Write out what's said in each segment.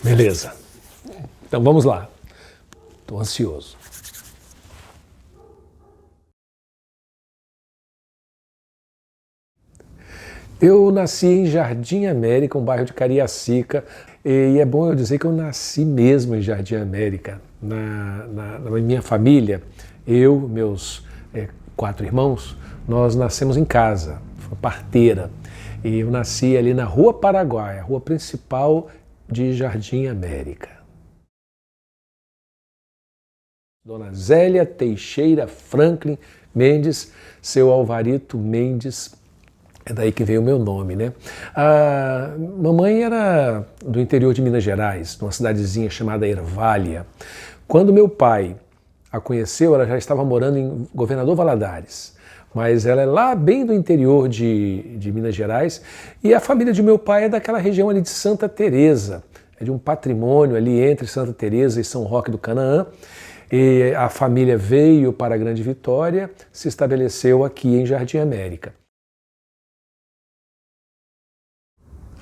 Beleza. Então vamos lá. Estou ansioso. Eu nasci em Jardim América, um bairro de Cariacica, e é bom eu dizer que eu nasci mesmo em Jardim América. Na minha família, eu, meus 4 irmãos, nós nascemos em casa, foi parteira. E eu nasci ali na Rua Paraguai, a rua principal de Jardim América. Dona Zélia Teixeira Franklin Mendes, seu Alvarito Mendes, é daí que veio o meu nome, né? A mamãe era do interior de Minas Gerais, numa cidadezinha chamada Ervália. Quando meu pai a conheceu, ela já estava morando em Governador Valadares, mas ela é lá bem do interior de Minas Gerais, e a família de meu pai é daquela região ali de Santa Teresa, é de um patrimônio ali entre Santa Teresa e São Roque do Canaã. E a família veio para a Grande Vitória, se estabeleceu aqui em Jardim América.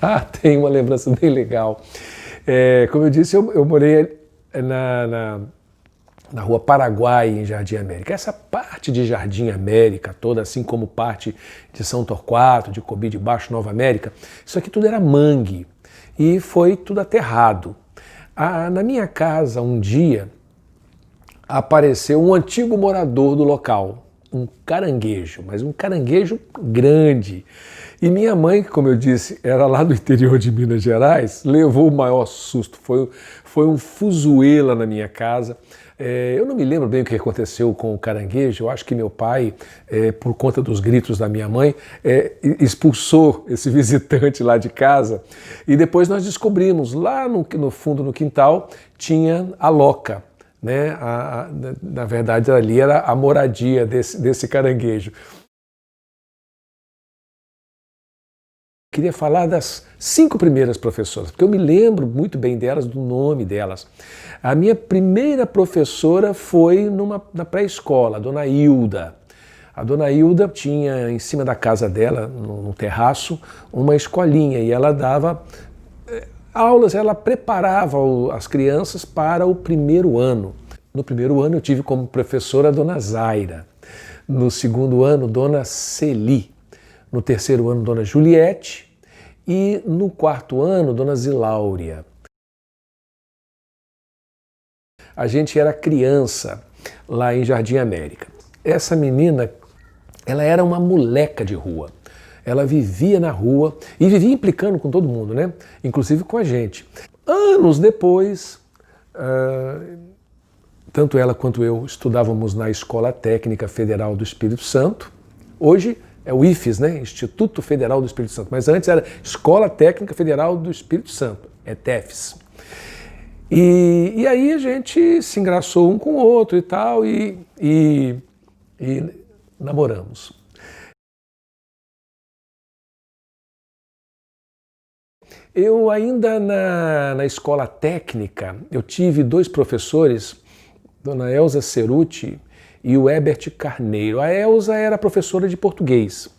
Ah, tem uma lembrança bem legal. Como eu disse, eu morei na Rua Paraguai, em Jardim América. Essa parte de Jardim América toda, assim como parte de São Torquato, de Cobi de Baixo, Nova América, isso aqui tudo era mangue e foi tudo aterrado. Na minha casa, um dia, apareceu um antigo morador do local, um caranguejo, mas um caranguejo grande. E minha mãe, como eu disse, era lá do interior de Minas Gerais, levou o maior susto, foi um fuzuê lá na minha casa. Eu não me lembro bem o que aconteceu com o caranguejo, eu acho que meu pai, por conta dos gritos da minha mãe, expulsou esse visitante lá de casa, e depois nós descobrimos, lá no fundo, no quintal, tinha a loca. Né? Na verdade, ali era a moradia desse caranguejo. Queria falar das 5 primeiras professoras, porque eu me lembro muito bem delas, do nome delas. A minha primeira professora foi na pré-escola, a dona Hilda. A dona Hilda tinha em cima da casa dela, no terraço, uma escolinha, e ela dava aulas, ela preparava as crianças para o primeiro ano. No primeiro ano eu tive como professora a dona Zaira, no segundo ano dona Celi, no terceiro ano dona Juliette e no quarto ano dona Ziláuria. A gente era criança lá em Jardim América. Essa menina, ela era uma moleca de rua. Ela vivia na rua e vivia implicando com todo mundo, né? Inclusive com a gente. Anos depois, tanto ela quanto eu estudávamos na Escola Técnica Federal do Espírito Santo. Hoje é o IFES, né? Instituto Federal do Espírito Santo. Mas antes era Escola Técnica Federal do Espírito Santo, TEFES. E aí a gente se engraçou um com o outro e tal, e namoramos. Eu ainda na escola técnica, eu tive 2 professores, dona Elza Ceruti e o Herbert Carneiro. A Elza era professora de português.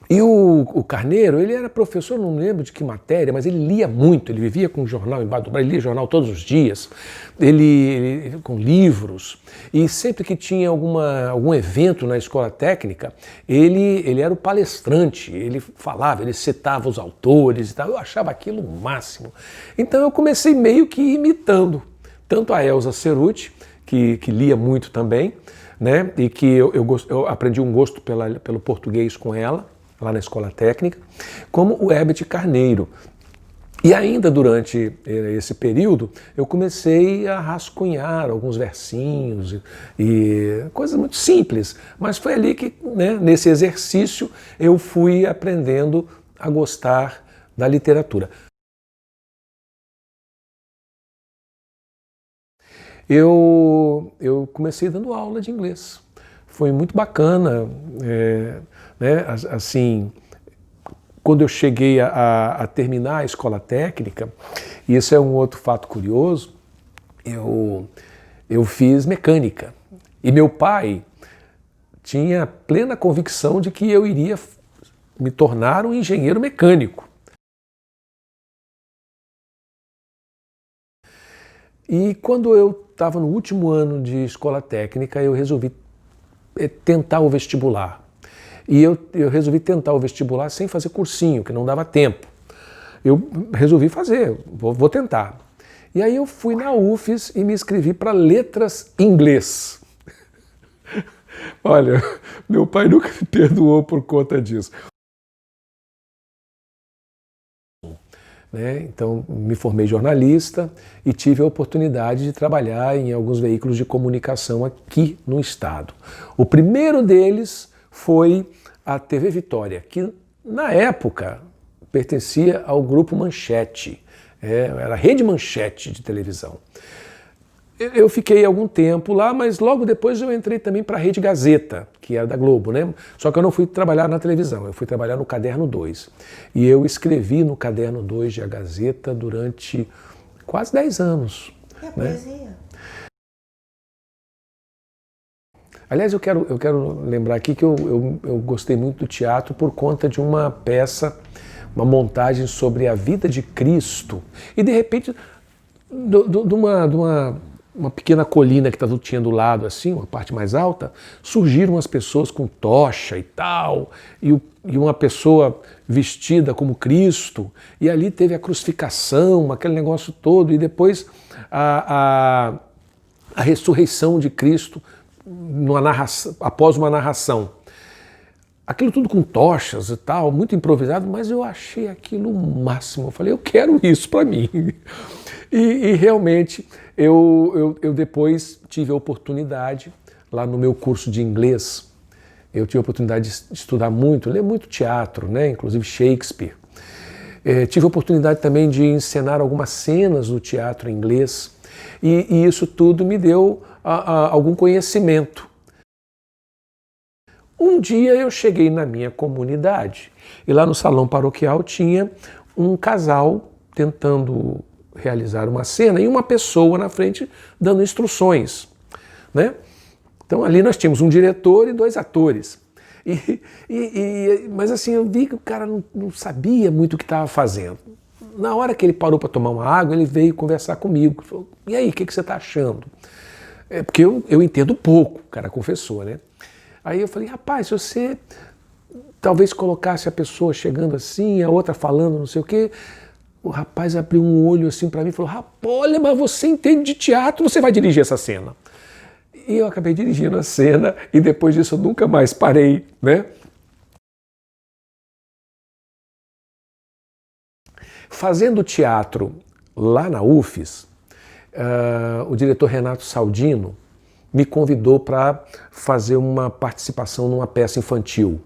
E o Carneiro, ele era professor, não lembro de que matéria, mas ele lia muito, ele vivia com um jornal embaixo do braço, ele lia jornal todos os dias, ele com livros, e sempre que tinha algum evento na escola técnica, ele era o palestrante, ele falava, ele citava os autores e tal, eu achava aquilo o máximo. Então eu comecei meio que imitando, tanto a Elza Ceruti, que lia muito também, né, e que eu aprendi um gosto pelo português com ela, lá na escola técnica, como o Herbert Carneiro. E ainda durante esse período, eu comecei a rascunhar alguns versinhos e coisas muito simples, mas foi ali que, né, nesse exercício, eu fui aprendendo a gostar da literatura. Eu comecei dando aula de inglês. Foi muito bacana, né, assim, quando eu cheguei a terminar a escola técnica, e isso é um outro fato curioso, eu fiz mecânica. E meu pai tinha plena convicção de que eu iria me tornar um engenheiro mecânico. E quando eu estava no último ano de escola técnica, eu resolvi tentar o vestibular. E eu resolvi tentar o vestibular sem fazer cursinho, que não dava tempo. Eu resolvi fazer, vou tentar. E aí eu fui na UFES e me inscrevi para letras em inglês. Olha, meu pai nunca me perdoou por conta disso. Então, me formei jornalista e tive a oportunidade de trabalhar em alguns veículos de comunicação aqui no estado. O primeiro deles foi a TV Vitória, que na época pertencia ao grupo Manchete, era a Rede Manchete de televisão. Eu fiquei algum tempo lá, mas logo depois eu entrei também para a Rede Gazeta, que era da Globo, né? Só que eu não fui trabalhar na televisão, eu fui trabalhar no Caderno 2. E eu escrevi no Caderno 2 de A Gazeta durante quase 10 anos. E a poesia? Aliás, eu quero lembrar aqui que eu gostei muito do teatro por conta de uma peça, uma montagem sobre a vida de Cristo. E de repente, de uma pequena colina que tinha do lado, assim, uma parte mais alta, surgiram as pessoas com tocha e tal, e uma pessoa vestida como Cristo, e ali teve a crucificação, aquele negócio todo, e depois a ressurreição de Cristo após uma narração. Aquilo tudo com tochas e tal, muito improvisado, mas eu achei aquilo o máximo. Eu falei, eu quero isso para mim. E realmente eu depois tive a oportunidade, lá no meu curso de inglês, eu tive a oportunidade de estudar muito, ler muito teatro, né? Inclusive Shakespeare. Tive a oportunidade também de encenar algumas cenas do teatro em inglês, e isso tudo me deu algum conhecimento. Um dia eu cheguei na minha comunidade e lá no salão paroquial tinha um casal tentando realizar uma cena e uma pessoa na frente dando instruções, né? Então ali nós tínhamos um diretor e 2 atores. Mas assim, eu vi que o cara não sabia muito o que estava fazendo. Na hora que ele parou para tomar uma água, ele veio conversar comigo. Falou, e aí, o que você está achando? Porque eu entendo pouco, o cara confessou, né? Aí eu falei, rapaz, se você talvez colocasse a pessoa chegando assim, a outra falando não sei o quê, o rapaz abriu um olho assim para mim e falou, rapaz, olha, mas você entende de teatro, você vai dirigir essa cena. E eu acabei dirigindo a cena e depois disso eu nunca mais parei, né? Fazendo teatro lá na UFES, o diretor Renato Saldino me convidou para fazer uma participação numa peça infantil.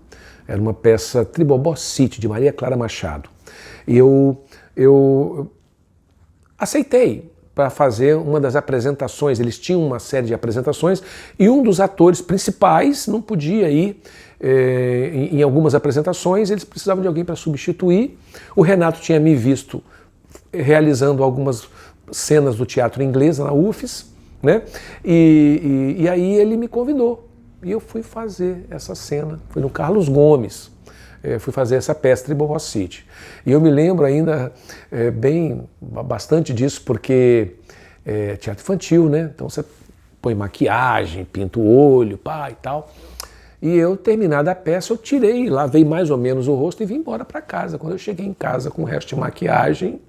Era uma peça Tribobó City, de Maria Clara Machado. E eu aceitei para fazer uma das apresentações. Eles tinham uma série de apresentações e um dos atores principais não podia ir em algumas apresentações, eles precisavam de alguém para substituir. O Renato tinha me visto realizando algumas cenas do teatro inglês na UFES, né? E aí ele me convidou e eu fui fazer essa cena, foi no Carlos Gomes, fui fazer essa peça Tribobó City. E eu me lembro ainda bastante disso, porque é teatro infantil, né? Então você põe maquiagem, pinta o olho, pá e tal. E eu, terminada a peça, eu tirei, lavei mais ou menos o rosto e vim embora para casa. Quando eu cheguei em casa com o resto de maquiagem,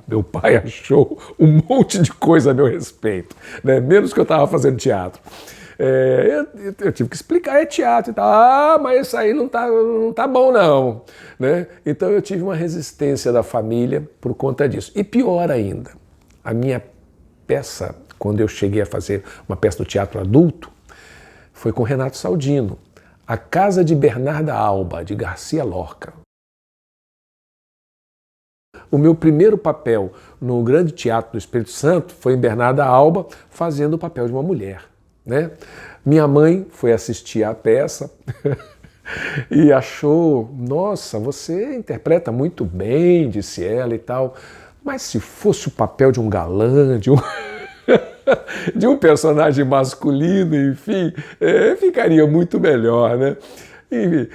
meu pai achou um monte de coisa a meu respeito, né? Menos que eu estava fazendo teatro. Eu tive que explicar, é teatro e tal. Ah, mas isso aí não tá bom não, né? Então eu tive uma resistência da família por conta disso. E pior ainda, a minha peça, quando eu cheguei a fazer uma peça do teatro adulto, foi com Renato Saldino, A Casa de Bernarda Alba, de Garcia Lorca. O meu primeiro papel no Grande Teatro do Espírito Santo foi em Bernarda Alba, fazendo o papel de uma mulher, né? Minha mãe foi assistir à peça e achou, nossa, você interpreta muito bem, disse ela e tal, mas se fosse o papel de um galã, de um personagem masculino, enfim, ficaria muito melhor, né? Enfim,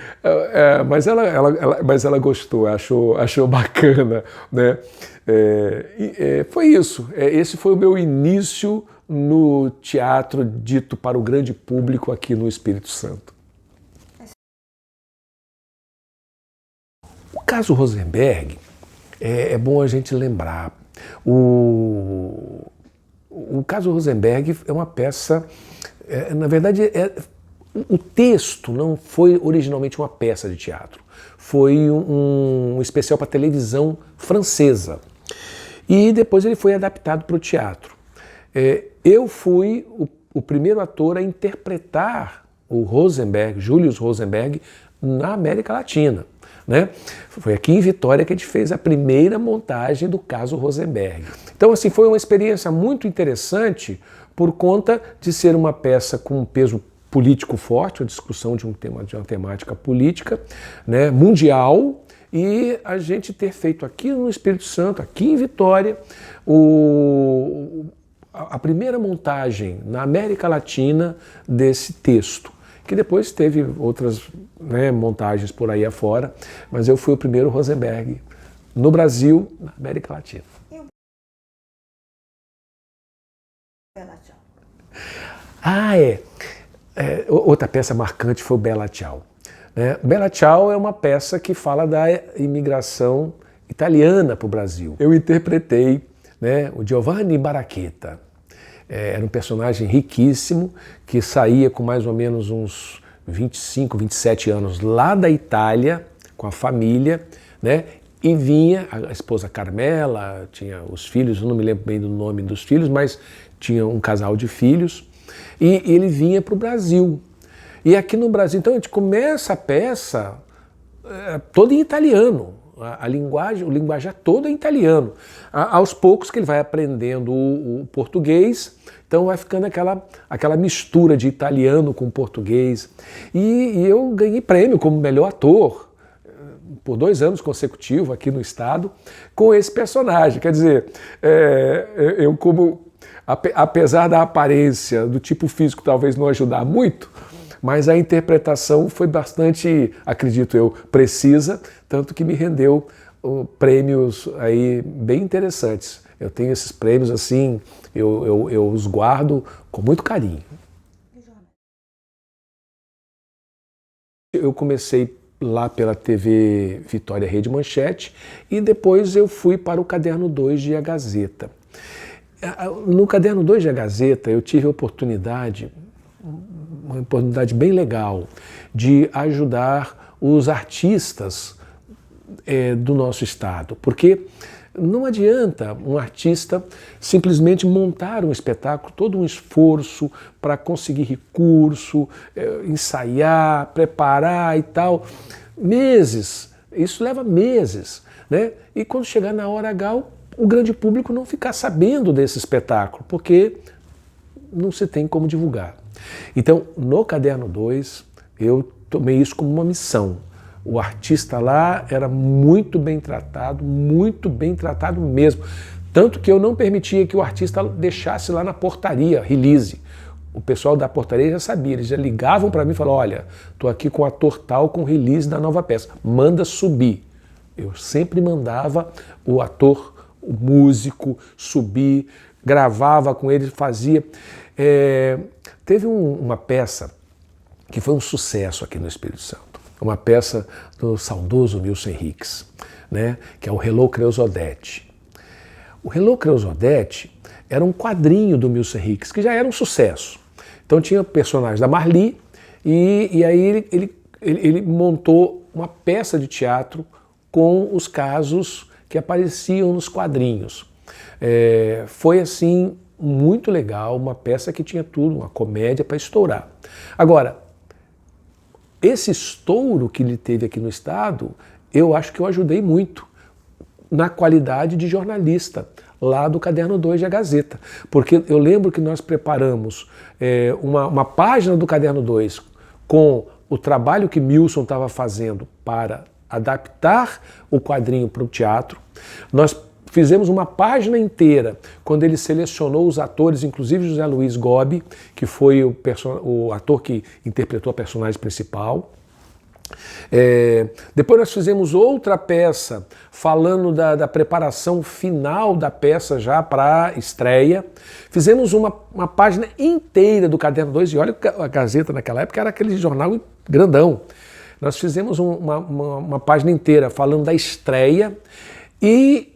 mas ela gostou, achou bacana, né? Foi isso. Esse foi o meu início no teatro dito para o grande público aqui no Espírito Santo. O caso Rosenberg, é bom a gente lembrar. O caso Rosenberg é uma peça, na verdade, o texto não foi originalmente uma peça de teatro, foi um especial para televisão francesa. E depois ele foi adaptado para o teatro. Eu fui o primeiro ator a interpretar o Rosenberg, Julius Rosenberg, na América Latina. Né? Foi aqui em Vitória que a gente fez a primeira montagem do caso Rosenberg. Então, assim, foi uma experiência muito interessante por conta de ser uma peça com um peso político forte, a discussão de uma temática política, né, mundial, e a gente ter feito aqui no Espírito Santo, aqui em Vitória, a primeira montagem na América Latina desse texto, que depois teve outras, né, montagens por aí afora, mas eu fui o primeiro Rosenberg no Brasil, na América Latina. Outra peça marcante foi o Bella Ciao. Bella Ciao é uma peça que fala da imigração italiana para o Brasil. Eu interpretei, né, o Giovanni Baracchetta. Era um personagem riquíssimo que saía com mais ou menos uns 25, 27 anos lá da Itália com a família, né? E vinha, a esposa Carmela, tinha os filhos, eu não me lembro bem do nome dos filhos, mas tinha um casal de filhos, e ele vinha para o Brasil. E aqui no Brasil, então a gente começa a peça toda em italiano. A linguagem, o linguajar todo é italiano. Aos poucos que ele vai aprendendo o português, então vai ficando aquela mistura de italiano com português. E eu ganhei prêmio como melhor ator por 2 anos consecutivos aqui no estado com esse personagem. Quer dizer, eu apesar da aparência, do tipo físico talvez não ajudar muito, mas a interpretação foi bastante, acredito eu, precisa, tanto que me rendeu prêmios aí bem interessantes. Eu tenho esses prêmios assim, eu os guardo com muito carinho. Eu comecei lá pela TV Vitória Rede Manchete e depois eu fui para o Caderno 2 de A Gazeta. No Caderno 2 de A Gazeta eu tive a oportunidade, uma oportunidade bem legal, de ajudar os artistas do nosso estado, porque não adianta um artista simplesmente montar um espetáculo, todo um esforço para conseguir recurso, ensaiar, preparar e tal, meses, isso leva meses, né? E quando chegar na hora H, o grande público não ficar sabendo desse espetáculo, porque não se tem como divulgar. Então, no Caderno 2, eu tomei isso como uma missão. O artista lá era muito bem tratado mesmo. Tanto que eu não permitia que o artista deixasse lá na portaria, release. O pessoal da portaria já sabia, eles já ligavam para mim e falavam, olha, estou aqui com o ator tal com release da nova peça, manda subir. Eu sempre mandava o ator, o músico, subir, gravava com ele, fazia. Teve uma peça que foi um sucesso aqui no Espírito Santo. Uma peça do saudoso Nilson Henriques, né, que é o Hello Creusodete. O Hello Creusodete era um quadrinho do Nilson Henriques, que já era um sucesso. Então tinha o personagem da Marli e aí ele montou uma peça de teatro com os casos que apareciam nos quadrinhos. Foi assim muito legal, uma peça que tinha tudo, uma comédia para estourar. Agora, esse estouro que ele teve aqui no estado, eu acho que eu ajudei muito na qualidade de jornalista lá do Caderno 2 de A Gazeta. Porque eu lembro que nós preparamos uma página do Caderno 2 com o trabalho que Milson estava fazendo para adaptar o quadrinho para o teatro. Nós fizemos uma página inteira quando ele selecionou os atores, inclusive José Luiz Gobi, que foi o ator que interpretou a personagem principal. Depois nós fizemos outra peça falando da preparação final da peça já para a estreia. Fizemos uma página inteira do Caderno 2, e olha, a Gazeta naquela época era aquele jornal grandão. Nós fizemos uma página inteira falando da estreia, e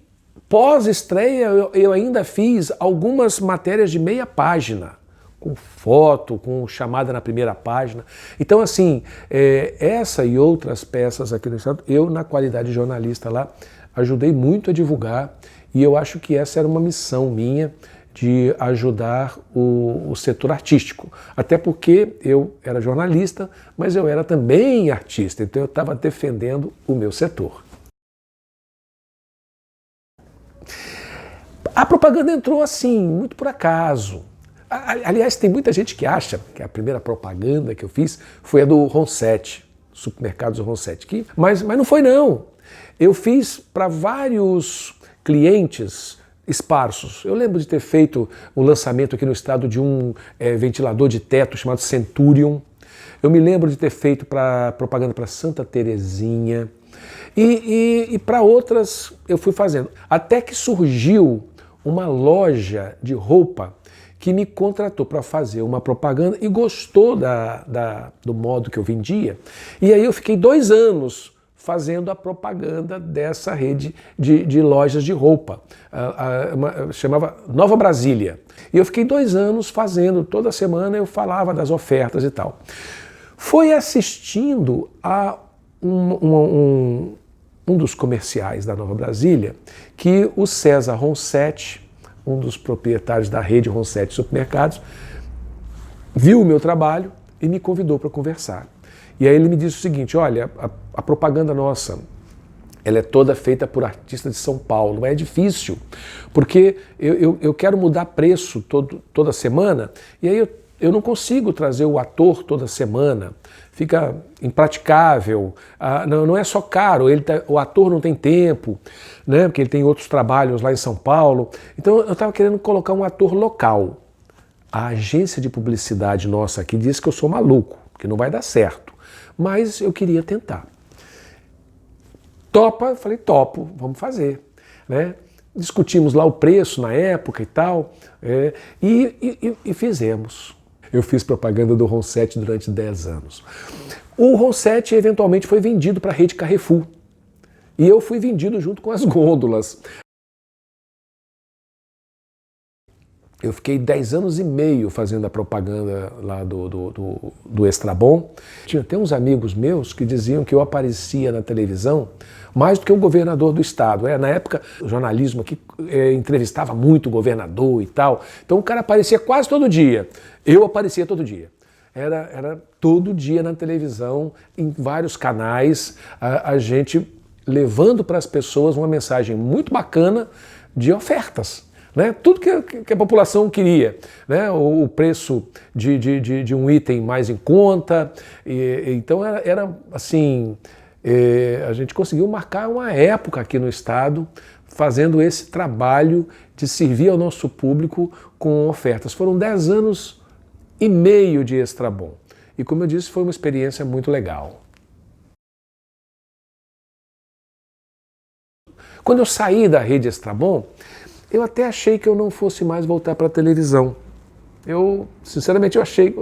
pós-estreia eu ainda fiz algumas matérias de meia página, com foto, com chamada na primeira página. Então, assim, essa e outras peças aqui no Estado, eu, na qualidade de jornalista lá, ajudei muito a divulgar, e eu acho que essa era uma missão minha, de ajudar o setor artístico. Até porque eu era jornalista, mas eu era também artista, então eu estava defendendo o meu setor. A propaganda entrou assim, muito por acaso. Aliás, tem muita gente que acha que a primeira propaganda que eu fiz foi a do Ronsetti, Supermercados Ronsetti. Mas não foi não. Eu fiz para vários clientes esparsos. Eu lembro de ter feito o lançamento aqui no estado de um ventilador de teto chamado Centurion. Eu me lembro de ter feito propaganda para Santa Terezinha. E para outras eu fui fazendo. Até que surgiu uma loja de roupa que me contratou para fazer uma propaganda e gostou do modo que eu vendia. E aí eu fiquei 2 anos fazendo a propaganda dessa rede de lojas de roupa. Chamava Nova Brasília. E eu fiquei 2 anos fazendo, toda semana eu falava das ofertas e tal. Foi assistindo a um dos comerciais da Nova Brasília que o César Ronsetti, um dos proprietários da rede Ronsetti Supermercados, viu o meu trabalho e me convidou para conversar. E aí ele me disse o seguinte: olha, a propaganda nossa, ela é toda feita por artistas de São Paulo, mas é difícil, porque eu quero mudar preço toda semana, e aí eu não consigo trazer o ator toda semana, fica impraticável, não é só caro, o ator não tem tempo, né, porque ele tem outros trabalhos lá em São Paulo. Então eu estava querendo colocar um ator local. A agência de publicidade nossa aqui disse que eu sou maluco, que não vai dar certo, mas eu queria tentar. Topa? Eu falei, topo, vamos fazer, né? Discutimos lá o preço na época e tal, e fizemos. Eu fiz propaganda do Ronsetti durante 10 anos. O Ronsetti eventualmente foi vendido para a rede Carrefour. E eu fui vendido junto com as gôndolas. Eu fiquei 10 anos e meio fazendo a propaganda lá do Extrabom. Tinha até uns amigos meus que diziam que eu aparecia na televisão mais do que o governador do estado. Na época, o jornalismo aqui entrevistava muito o governador e tal. Então o cara aparecia quase todo dia. Eu aparecia todo dia. Era todo dia na televisão, em vários canais, a gente levando para as pessoas uma mensagem muito bacana de ofertas. Né? Tudo que a população queria, né? O preço de um item mais em conta. Então era assim, a gente conseguiu marcar uma época aqui no estado fazendo esse trabalho de servir ao nosso público com ofertas. Foram 10 anos e meio de Extrabom. E como eu disse, foi uma experiência muito legal. Quando eu saí da rede Extrabom, eu até achei que eu não fosse mais voltar para a televisão. Sinceramente, eu achei,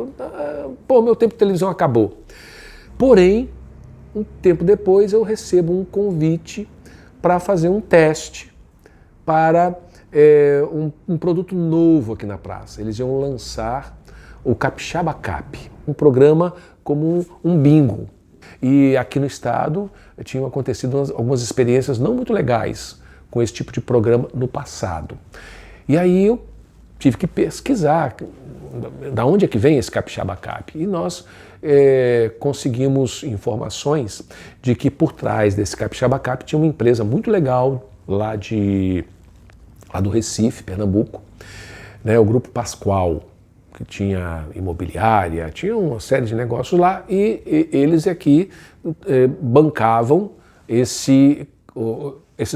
meu tempo de televisão acabou. Porém, um tempo depois eu recebo um convite para fazer um teste para um produto novo aqui na praça. Eles iam lançar o Capixaba Cap, um programa como um bingo. E aqui no estado tinham acontecido algumas experiências não muito legais com esse tipo de programa no passado. E aí eu tive que pesquisar da onde é que vem esse Capixaba Cap. E nós conseguimos informações de que por trás desse Capixaba Cap tinha uma empresa muito legal lá do Recife, Pernambuco, né, o Grupo Pascoal, que tinha imobiliária, tinha uma série de negócios lá, e eles aqui bancavam esses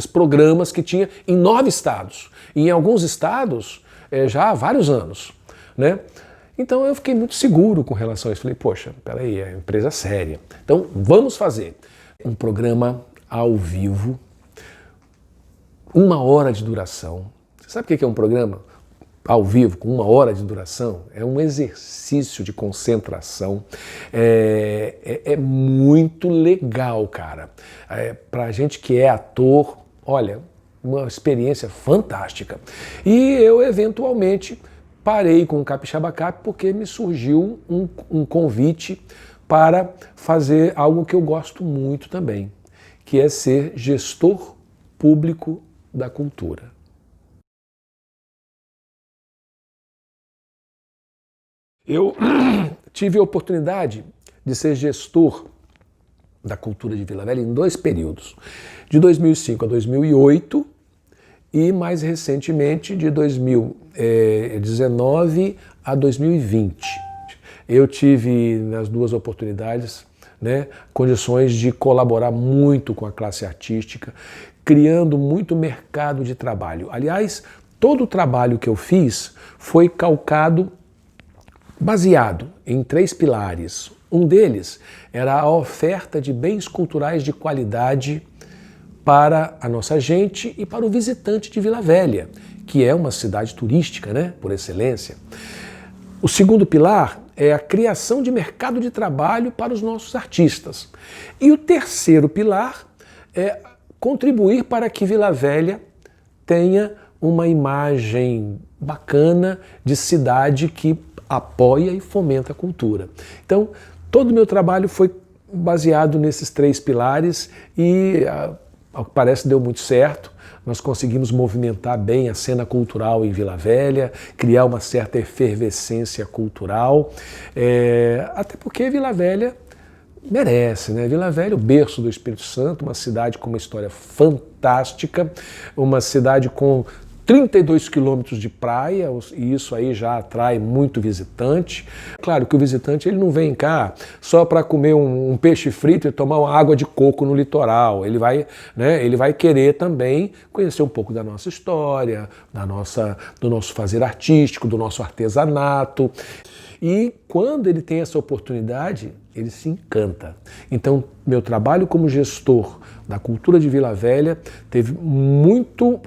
programas que tinha em 9 estados, e em alguns estados já há vários anos, né? Então eu fiquei muito seguro com relação a isso. Falei, poxa, peraí, é uma empresa séria. Então vamos fazer um programa ao vivo, 1 hora de duração. Você sabe o que é um programa ao vivo com 1 hora de duração? É um exercício de concentração. É muito legal, cara. Pra gente que é ator, olha, uma experiência fantástica. E eu, eventualmente, parei com o Capixaba Cap porque me surgiu um convite para fazer algo que eu gosto muito também, que é ser gestor público da cultura. Eu tive a oportunidade de ser gestor da cultura de Vila Velha em 2 períodos, de 2005 a 2008 e mais recentemente de 2019 a 2020. Eu tive nas 2 oportunidades, né, condições de colaborar muito com a classe artística, criando muito mercado de trabalho. Aliás, todo o trabalho que eu fiz foi baseado em 3 pilares. Um deles era a oferta de bens culturais de qualidade para a nossa gente e para o visitante de Vila Velha, que é uma cidade turística, né, por excelência. O segundo pilar é a criação de mercado de trabalho para os nossos artistas. E o terceiro pilar é contribuir para que Vila Velha tenha uma imagem bacana de cidade que apoia e fomenta a cultura. Então, todo o meu trabalho foi baseado nesses 3 pilares e, ao que parece, deu muito certo. Nós conseguimos movimentar bem a cena cultural em Vila Velha, criar uma certa efervescência cultural, até porque Vila Velha merece, né? Vila Velha, o berço do Espírito Santo, uma cidade com uma história fantástica, uma cidade com 32 quilômetros de praia, e isso aí já atrai muito visitante. Claro que o visitante ele não vem cá só para comer um peixe frito e tomar uma água de coco no litoral. Ele vai querer também conhecer um pouco da nossa história, do nosso fazer artístico, do nosso artesanato. E quando ele tem essa oportunidade, ele se encanta. Então, meu trabalho como gestor da cultura de Vila Velha esteve muito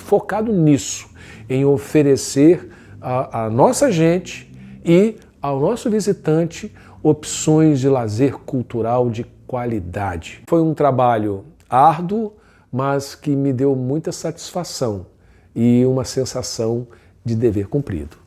focado nisso, em oferecer à nossa gente e ao nosso visitante opções de lazer cultural de qualidade. Foi um trabalho árduo, mas que me deu muita satisfação e uma sensação de dever cumprido.